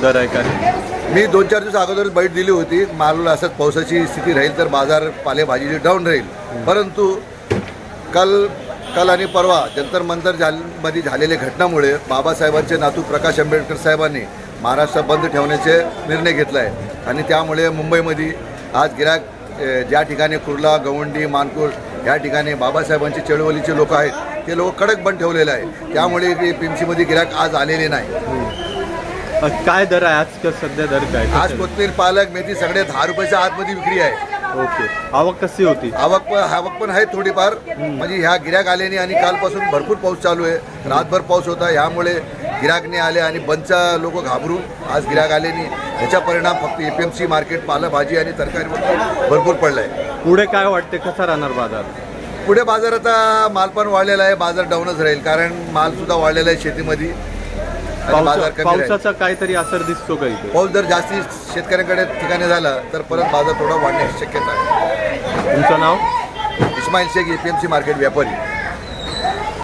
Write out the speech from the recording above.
दर आहे काय? मी 2-4 दिवस अगोदरच बाईट दिली होती, माल असंच पावसाची स्थिती राहील तर बाजार पालेभाजीची डाऊन राहील. परंतु काल आणि परवा जंतर मंतर मध्ये झालेल्या घटनामुळे बाबासाहेबांचे नातू प्रकाश आंबेडकर साहेबांनी महाराष्ट्र बंद ठेवण्याचे निर्णय घेतला आहे. आणि त्यामुळे मुंबईमध्ये आज गिराक ज्या ठिकाणी कुर्ला, गवंडी, मानपूर या ठिकाणी बाबासाहेबांचे चळवळीचे लोक आहेत ते लोक कडक बंद ठेवलेले आहे. त्यामुळे PMCमध्ये गिराक आज आलेले नाही. काय दर आहे आज सध्या दर काय? आज कोथिंबीर, पालक, मेथी सगळे 10 रुपयाच्या आतमध्ये विक्री आहे. ओके. आवक कशी होती? आवक पण आहे थोडीफार. म्हणजे ह्या गिराक आल्याने आणि कालपासून भरपूर पाऊस चालू आहे. रातभर पाऊस होता, ह्यामुळे गिराकने आले आणि बंदचा लोक घाबरून आज गिराक आल्याने ह्याचा परिणाम फक्त APMC मार्केट पालेभाजी आणि तरकारीवर भरपूर पडला आहे. पुढे काय वाटते, कसा राहणार बाजार? पुढे बाजार आता माल पण वाढलेला आहे, बाजार डाऊनच राहील कारण माल सुद्धा वाढलेला आहे शेतीमध्ये आणि बाजार कमी राहील. पावसाचा काहीतरी असर दिसतो का इथे? पाऊस जर जास्ती शेतकऱ्यांकडे ठिकाणी झाला तर परत बाजार थोडा वाढण्याची शक्यता आहे. तुमचं नाव? इस्माईल शेख, APMC मार्केट व्यापारी.